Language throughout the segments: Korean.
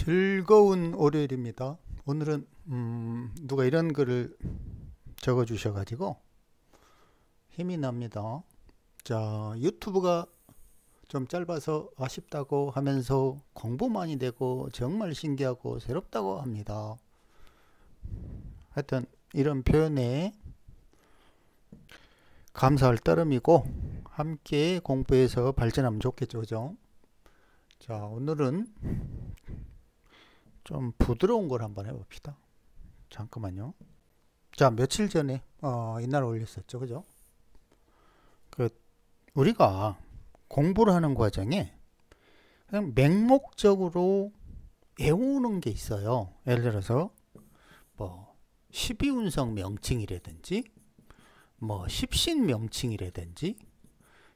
즐거운 월요일입니다. 오늘은 누가 이런 글을 적어 주셔가지고 힘이 납니다. 자, 유튜브가 좀 짧아서 아쉽다고 하면서 공부 많이 되고 정말 신기하고 새롭다고 합니다. 하여튼 이런 표현에 감사할 따름이고 함께 공부해서 발전하면 좋겠죠, 그죠? 자, 오늘은 좀 부드러운 걸 한번 해봅시다. 잠깐만요. 자, 며칠 전에 이날 올렸었죠, 그죠? 우리가 공부를 하는 과정에 그냥 맹목적으로 외우는 게 있어요. 예를 들어서 뭐 12운성 명칭이라든지 뭐 십신 명칭이라든지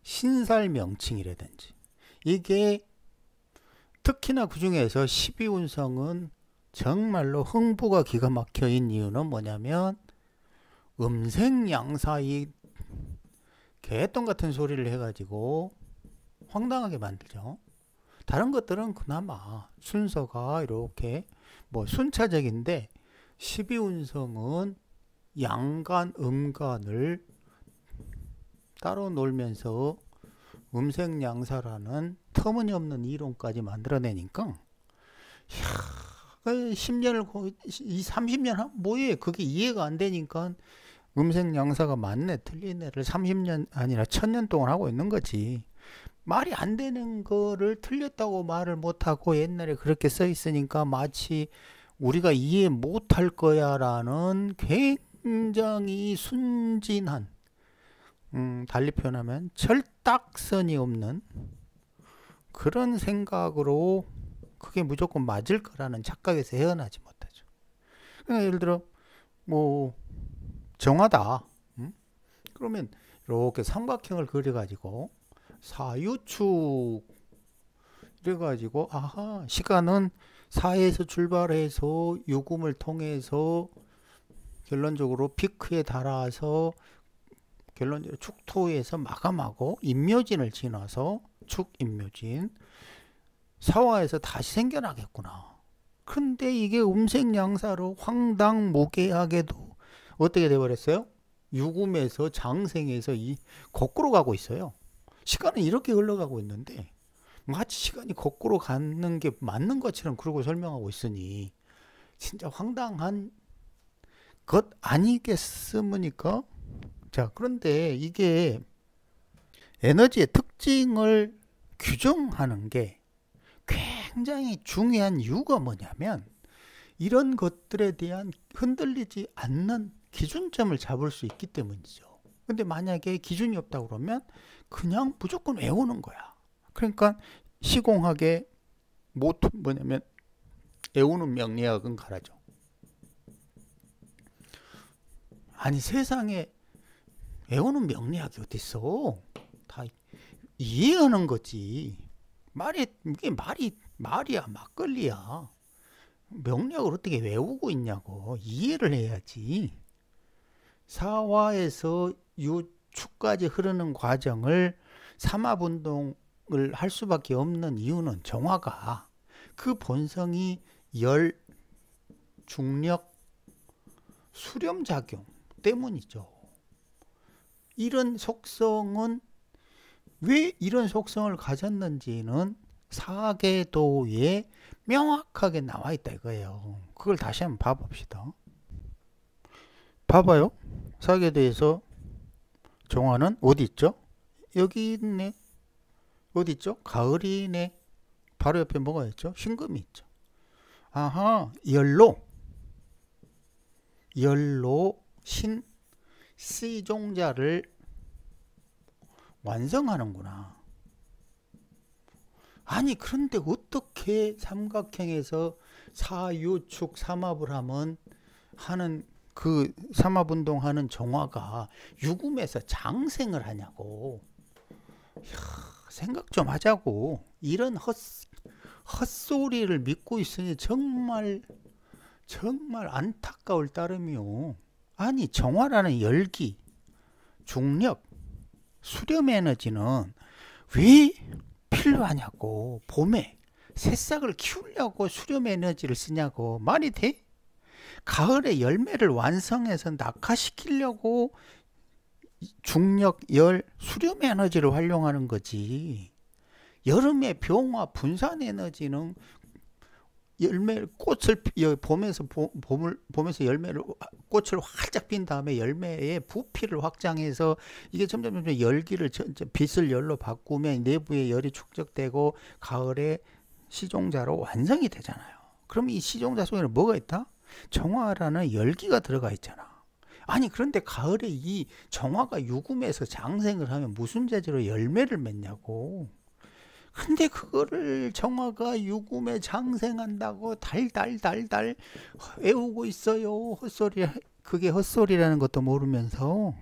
신살 명칭이라든지, 이게 특히나 그 중에서 12운성은 정말로 흥부가 기가 막혀 있는 이유는 뭐냐면 음색양사이 개똥 같은 소리를 해가지고 황당하게 만들죠. 다른 것들은 그나마 순서가 이렇게 뭐 순차적인데 12운성은 양간, 음간을 따로 놀면서 음색양사라는 터무니없는 이론까지 만들어내니까 10년을 30년 하면 뭐해, 그게 이해가 안 되니까 음색양사가 맞네 틀리네를 30년 아니라 1000년 동안 하고 있는 거지. 말이 안 되는 거를 틀렸다고 말을 못하고 옛날에 그렇게 써 있으니까 마치 우리가 이해 못할 거야 라는 굉장히 순진한, 달리 표현하면 철딱선이 없는 그런 생각으로 그게 무조건 맞을 거라는 착각에서 헤어나지 못하죠. 그러니까 예를 들어 뭐 정하다, 그러면 이렇게 삼각형을 그려가지고 사유축 이래가지고 아하, 시간은 4에서 출발해서 유금을 통해서 결론적으로 피크에 달아서 결론적으로 축토에서 마감하고 임묘진을 지나서 축임묘진 사화에서 다시 생겨나겠구나. 근데 이게 음색양사로 황당무계하게도 어떻게 돼버렸어요? 유금에서 장생에서 이 거꾸로 가고 있어요. 시간은 이렇게 흘러가고 있는데 마치 시간이 거꾸로 가는 게 맞는 것처럼 그러고 설명하고 있으니 진짜 황당한 것 아니겠습니까? 자, 그런데 이게 에너지의 특징을 규정하는 게 굉장히 중요한 이유가 뭐냐면 이런 것들에 대한 흔들리지 않는 기준점을 잡을 수 있기 때문이죠. 근데 만약에 기준이 없다고 그러면 그냥 무조건 외우는 거야. 그러니까 시공학의 모토 뭐냐면 외우는 명리학은 가라죠. 아니, 세상에 외우는 명리학이 어디 있어? 다 이해하는 거지. 이게 말이야, 막걸리야. 명리학을 어떻게 외우고 있냐고. 이해를 해야지. 사화에서 유축까지 흐르는 과정을 삼합운동을 할 수밖에 없는 이유는 정화가 그 본성이 열, 중력, 수렴작용 때문이죠. 이런 속성은 왜 이런 속성을 가졌는지는 사계도에 명확하게 나와 있다 이거예요. 그걸 다시 한번 봐봅시다. 봐봐요. 사계도에서 정화는 어디 있죠? 여기 있네. 어디 있죠? 가을이네. 바로 옆에 뭐가 있죠? 신금이 있죠. 아하, 열로 신 C종자를 완성하는구나. 아니, 그런데 어떻게 삼각형에서 사유축 삼합을 하는 그 삼합운동하는 정화가 유금에서 장생을 하냐고. 이야, 생각 좀 하자고. 이런 헛소리를 믿고 있으니 정말 안타까울 따름이요. 아니, 정화라는 열기, 중력, 수렴 에너지는 왜 필요하냐고. 봄에 새싹을 키우려고 수렴 에너지를 쓰냐고. 말이 돼? 가을에 열매를 완성해서 낙하시키려고 중력, 열, 수렴 에너지를 활용하는 거지. 여름에 병화, 분산 에너지는 열매, 꽃을 봄에서 열매를 꽃을 활짝 핀 다음에 열매의 부피를 확장해서 이게 점점 열기를 빛을 열로 바꾸면 내부에 열이 축적되고 가을에 시종자로 완성이 되잖아요. 그럼 이 시종자 속에는 뭐가 있다? 정화라는 열기가 들어가 있잖아. 아니 그런데 가을에 이 정화가 유금에서 장생을 하면 무슨 재주로 열매를 맺냐고. 근데 그거를 정화가 유금에 장생한다고 달달달달 외우고 있어요. 헛소리. 그게 헛소리라는 것도 모르면서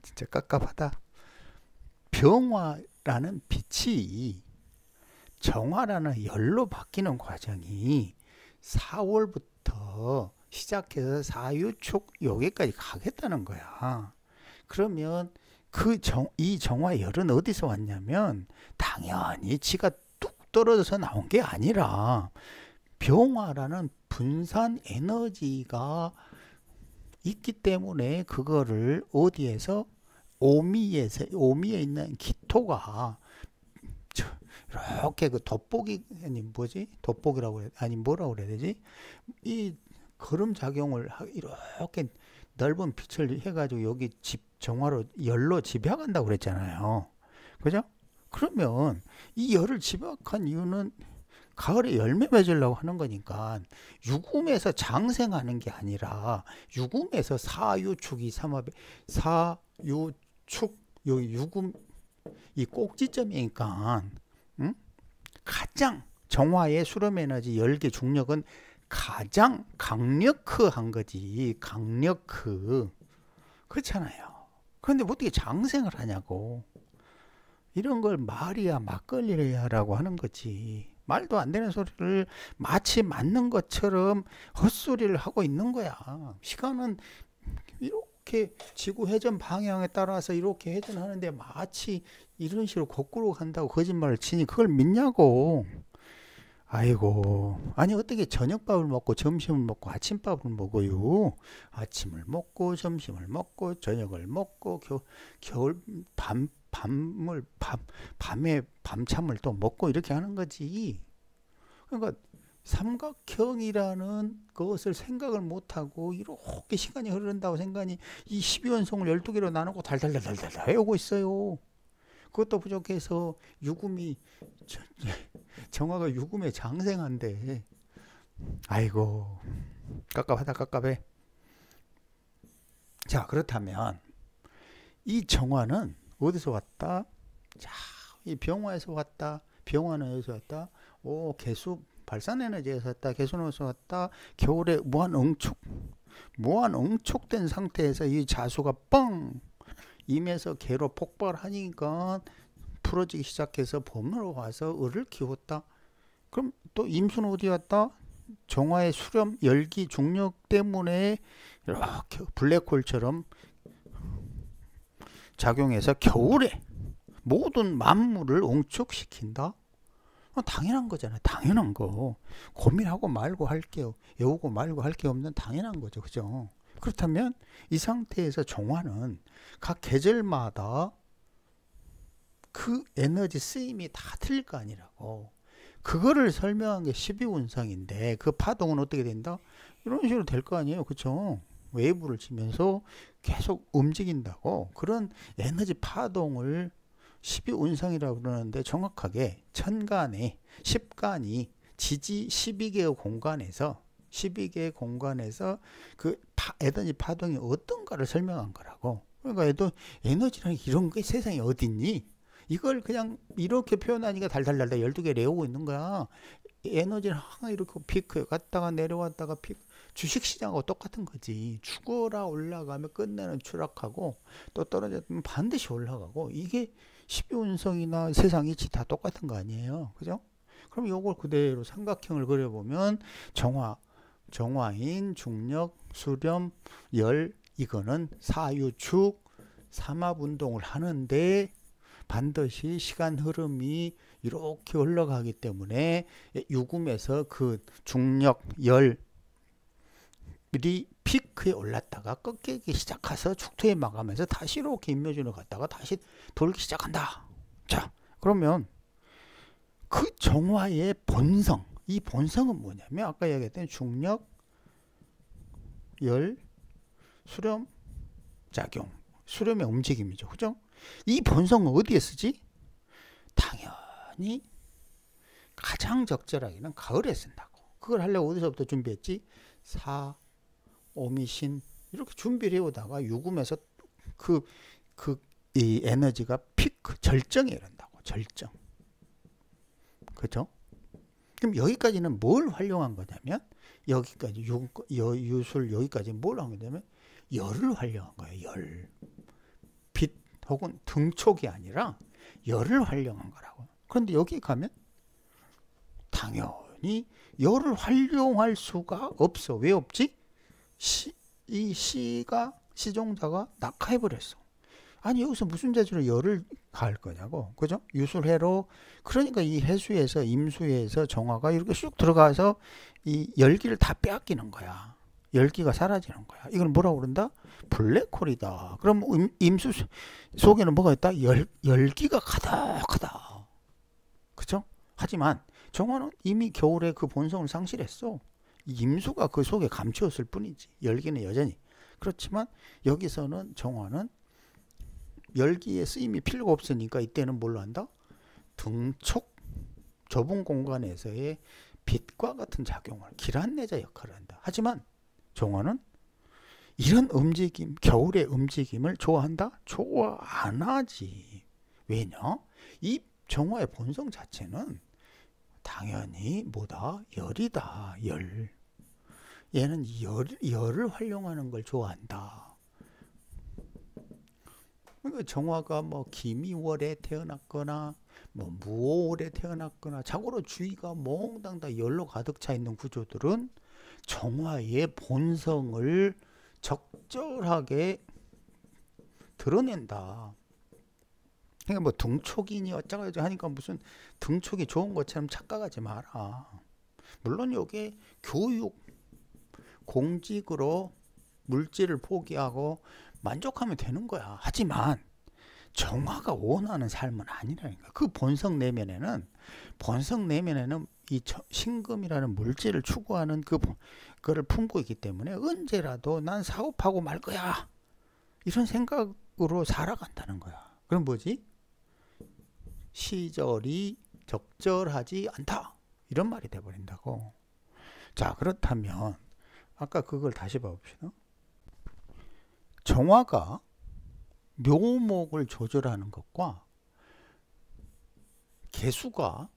진짜 깝깝하다. 병화라는 빛이 정화라는 열로 바뀌는 과정이 4월부터 시작해서 사유축 여기까지 가겠다는 거야. 그러면 이 정화열은 어디서 왔냐면 당연히 지가 뚝 떨어져서 나온 게 아니라 병화라는 분산 에너지가 있기 때문에 그거를 어디에서 오미에 있는 기토가 이렇게 그 돋보기 아니 뭐지 돋보기라고 그래 아니 뭐라고 그래야 되지 이 거름 작용을 이렇게 넓은 빛을 해가지고 여기 정화로 열로 집약한다고 그랬잖아요. 그죠? 그러면 이 열을 집약한 이유는 가을에 열매 맺으려고 하는 거니까 유금에서 장생하는 게 아니라 유금에서 사유축이 사유축 요 유금 이 꼭지점이니까 가장 정화의 수렴 에너지 열기 중력은 가장 강력한 거지. 강력한 그렇잖아요. 그런데 어떻게 장생을 하냐고. 이런 걸 말이야 막걸리야라고 하는 거지. 말도 안 되는 소리를 마치 맞는 것처럼 헛소리를 하고 있는 거야. 시간은 이렇게 지구 회전 방향에 따라서 이렇게 회전하는데 마치 이런 식으로 거꾸로 간다고 거짓말을 치니 그걸 믿냐고. 아이고, 아니 어떻게 저녁밥을 먹고 점심을 먹고 아침밥을 먹어요. 아침을 먹고 점심을 먹고 저녁을 먹고 겨울 밤에 밤참을 또 먹고 이렇게 하는 거지. 그러니까 삼각형이라는 것을 생각을 못하고 이렇게 시간이 흐른다고 생각이 이 12원송을 12개로 나누고 달달달달달 해오고 있어요. 그것도 부족해서 유금이 정화가 유금에 장생한데 아이고 깝깝하다 깝깝해. 자 그렇다면 이 정화는 어디서 왔다? 자, 이 병화에서 왔다. 병화는 어디서 왔다? 오 개수 발산에너지에서 왔다. 개수에서 왔다. 겨울에 무한 응축된 상태에서 이 자수가 뻥 임에서 개로 폭발하니까 풀어지기 시작해서 봄으로 와서 을을 키웠다. 그럼 또 임수는 어디 왔다? 정화의 수렴, 열기, 중력 때문에 이렇게 블랙홀처럼 작용해서 겨울에 모든 만물을 응축시킨다? 당연한 거잖아요. 당연한 거. 고민하고 말고 할 게, 외우고 말고 할 게 없는 당연한 거죠. 그죠? 그렇다면 이 상태에서 정화는 각 계절마다 그 에너지 쓰임이 다 틀릴 거 아니라고. 그거를 설명한 게 12운상인데 그 파동은 어떻게 된다? 이런 식으로 될 거 아니에요. 그쵸? 웨이브를 치면서 계속 움직인다고. 그런 에너지 파동을 12운상이라고 그러는데 정확하게 천간에 10간이 지지 12개의 공간에서 12개의 공간에서 그 에너지 파동이 어떤가를 설명한 거라고. 그러니까 에너지라는 이런 게 세상에 어딨니? 이걸 그냥 이렇게 표현하니까 달달달달 12개 내오고 있는 거야. 에너지는 항상 이렇게 피크 갔다가 내려왔다가 피크. 주식시장하고 똑같은 거지. 죽어라 올라가면 끝내는 추락하고 또 떨어졌으면 반드시 올라가고 이게 12운성이나 세상 이치 다 똑같은 거 아니에요. 그죠? 그럼 요걸 그대로 삼각형을 그려보면 정화인, 중력, 수렴, 열 이거는 사유축 삼합운동을 하는데 반드시 시간 흐름이 이렇게 올라가기 때문에 유금에서 그 중력 열이 피크에 올랐다가 꺾이기 시작해서 축토에 마감해서 다시 이렇게 임묘진으로 갔다가 다시 돌기 시작한다. 자, 그러면 그 정화의 본성, 이 본성은 뭐냐면 아까 얘기했던 중력, 열, 수렴, 작용, 수렴의 움직임이죠. 그죠? 이 본성은 어디에 쓰지? 당연히 가장 적절하게는 가을에 쓴다고. 그걸 하려고 어디서부터 준비했지? 사, 오미신 이렇게 준비를 해오다가 유금에서 이 에너지가 피크, 절정에 이른다고. 절정. 그죠? 그럼 여기까지는 뭘 활용한 거냐면 여기까지 유술 여기까지 뭘 한 거냐면 열을 활용한 거예요. 열. 빛 혹은 등촉이 아니라 열을 활용한 거라고. 그런데 여기 가면 당연히 열을 활용할 수가 없어. 왜 없지? 이 시종자가 낙하해버렸어. 아니 여기서 무슨 재주로 열을 가할 거냐고. 그죠? 유술해로. 그러니까 이 해수에서 임수에서 정화가 이렇게 쑥 들어가서 이 열기를 다 빼앗기는 거야. 열기가 사라지는 거야. 이걸 뭐라고 그런다? 블랙홀이다. 그럼 임수 속에는 뭐가 있다? 열기가 가득하다. 그죠? 하지만 정화는 이미 겨울에 그 본성을 상실했어. 임수가 그 속에 감추었을 뿐이지. 열기는 여전히. 그렇지만 여기서는 정화는 열기의 쓰임이 필요가 없으니까 이때는 뭘로 한다? 등촉, 좁은 공간에서의 빛과 같은 작용을, 길안내자 역할을 한다. 하지만 정화는 이런 움직임, 겨울의 움직임을 좋아한다? 좋아 안 하지. 왜냐? 이 정화의 본성 자체는 당연히 뭐다? 열이다. 열. 얘는 열을 활용하는 걸 좋아한다. 그러니까 정화가 뭐 기미월에 태어났거나 뭐 무오월에 태어났거나 자고로 주위가 몽땅 열로 가득 차 있는 구조들은 정화의 본성을 적절하게 드러낸다. 그러니까 뭐 등촉이니 어쩌고 하니까 무슨 등촉이 좋은 것처럼 착각하지 마라. 물론 이게 교육, 공직으로 물질을 포기하고 만족하면 되는 거야. 하지만 정화가 원하는 삶은 아니라니까. 그 본성 내면에는 이 신금이라는 물질을 추구하는 그거를 품고 있기 때문에 언제라도 난 사업하고 말 거야. 이런 생각으로 살아간다는 거야. 그럼 뭐지? 시절이 적절하지 않다. 이런 말이 돼버린다고. 자, 그렇다면 아까 그걸 다시 봐봅시다. 정화가 묘목을 조절하는 것과 개수가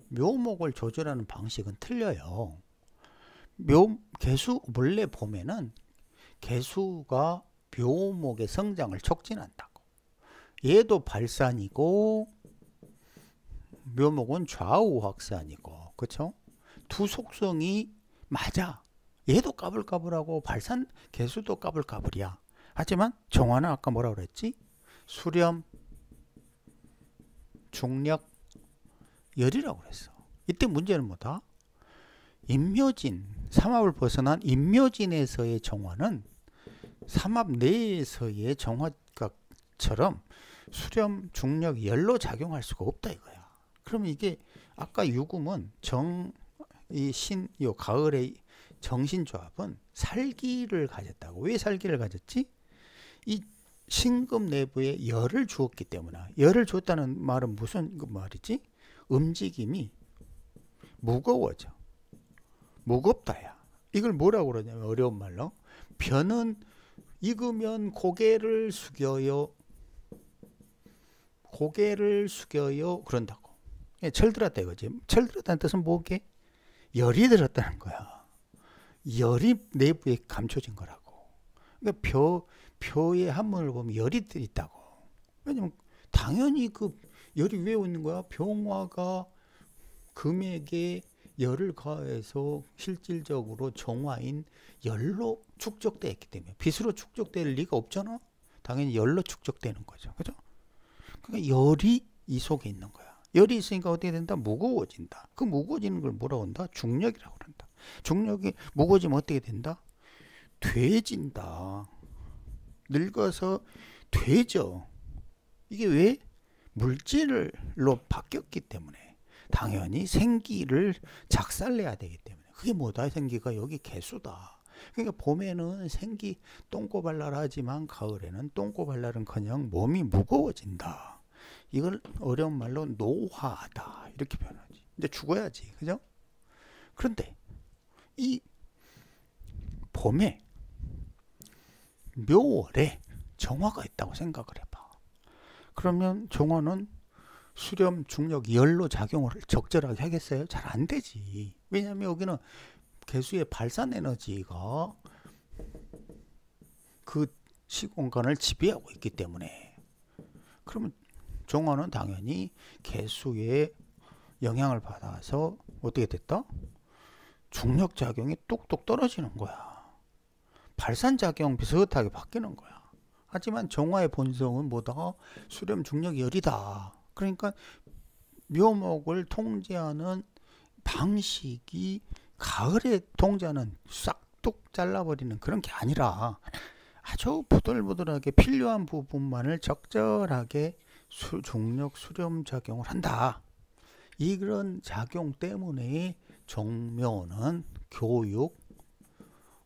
묘목을 조절하는 방식은 틀려요. 개수 원래 보면은 개수가 묘목의 성장을 촉진한다고. 얘도 발산이고 묘목은 좌우 확산이고, 그렇죠? 두 속성이 맞아. 얘도 까불까불하고 개수도 까불까불이야. 하지만 정화는 아까 뭐라고 그랬지? 수렴, 중력, 열이라고 그랬어. 이때 문제는 뭐다? 임묘진, 삼합을 벗어난 임묘진에서의 정화는 삼합 내에서의 정화각처럼 수렴, 중력, 열로 작용할 수가 없다 이거야. 그러면 이게 아까 유금은 요 가을의 정신조합은 살기를 가졌다고. 왜 살기를 가졌지? 이 신금 내부에 열을 주었기 때문에. 열을 줬다는 말은 무슨 말이지? 움직임이 무거워져. 무겁다야. 이걸 뭐라고 그러냐면 어려운 말로 변은 익으면 고개를 숙여요. 고개를 숙여요. 그런다고. 철들었다 이거지. 철들었다는 뜻은 뭐게? 열이 들었다는 거야. 열이 내부에 감춰진 거라고. 그러니까 표의 한문을 보면 열이 있다고. 왜냐면 당연히 그 열이 왜 있는 거야? 병화가 금액에 열을 가해서 실질적으로 정화인 열로 축적되어 있기 때문에. 빛으로 축적될 리가 없잖아. 당연히 열로 축적되는 거죠. 그죠? 그러니까 열이 이 속에 있는 거야. 열이 있으니까 어떻게 된다? 무거워진다. 그 무거워지는 걸 뭐라고 한다? 중력이라고 한다. 중력이 무거워지면 어떻게 된다? 돼진다. 늙어서 돼져. 이게 왜? 물질로 바뀌었기 때문에. 당연히 생기를 작살내야 되기 때문에. 그게 뭐다? 생기가 여기 개수다. 그러니까 봄에는 생기 똥꼬발랄하지만 가을에는 똥꼬발랄은커녕 몸이 무거워진다. 이걸 어려운 말로 노화하다 이렇게 표현하지. 이제 죽어야지, 그죠? 그런데 이 봄에 묘월에 정화가 있다고 생각을 해봐. 그러면 정화는 수렴, 중력, 열로 작용을 적절하게 하겠어요? 잘 안 되지. 왜냐하면 여기는 개수의 발산 에너지가 그 시공간을 지배하고 있기 때문에. 그러면 정화는 당연히 개수의 영향을 받아서 어떻게 됐다? 중력 작용이 뚝뚝 떨어지는 거야. 발산 작용 비슷하게 바뀌는 거야. 하지만 정화의 본성은 뭐다? 수렴, 중력, 열이다. 그러니까 묘목을 통제하는 방식이 가을에 통제하는 싹둑 잘라버리는 그런 게 아니라 아주 부들부들하게 필요한 부분만을 적절하게 중력 수렴 작용을 한다. 이런 작용 때문에 정묘는 교육,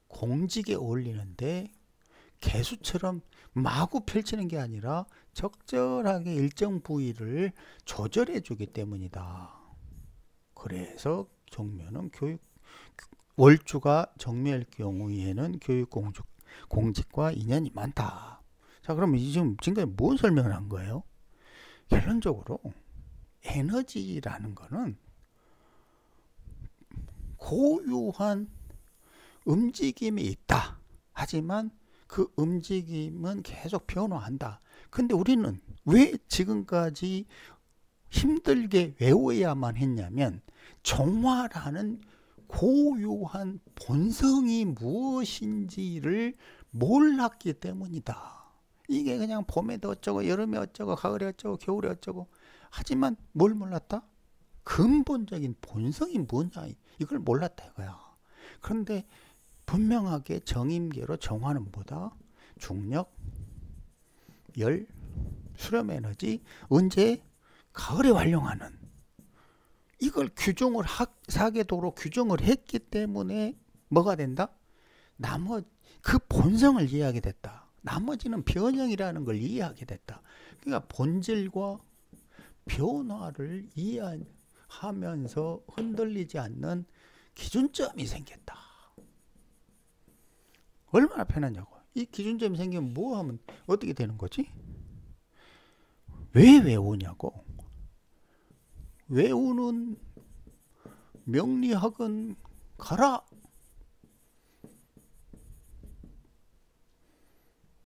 공직에 어울리는데 개수처럼 마구 펼치는 게 아니라 적절하게 일정 부위를 조절해 주기 때문이다. 그래서 정묘는 교육, 월주가 정묘일 경우에는 교육 공직과 인연이 많다. 자, 그러면 지금까지 뭔 설명을 한 거예요? 결론적으로 에너지라는 거는 고유한 움직임이 있다. 하지만 그 움직임은 계속 변화한다. 근데 우리는 왜 지금까지 힘들게 외워야만 했냐면 정화라는 고유한 본성이 무엇인지를 몰랐기 때문이다. 이게 그냥 봄에도 어쩌고 여름에 어쩌고 가을에 어쩌고 겨울에 어쩌고 하지만 뭘 몰랐다? 근본적인 본성이 뭐냐 이걸 몰랐다 이거야. 그런데 분명하게 정임계로 정화는 뭐다? 중력, 열, 수렴 에너지, 언제? 가을에 활용하는 이걸 규정을 사계도로 규정을 했기 때문에 뭐가 된다? 그 본성을 이해하게 됐다. 나머지는 변형이라는 걸 이해하게 됐다. 그러니까 본질과 변화를 이해하면서 흔들리지 않는 기준점이 생겼다. 얼마나 편하냐고. 이 기준점이 생기면 뭐 하면 어떻게 되는 거지? 왜 외우냐고. 외우는 명리학은 가라.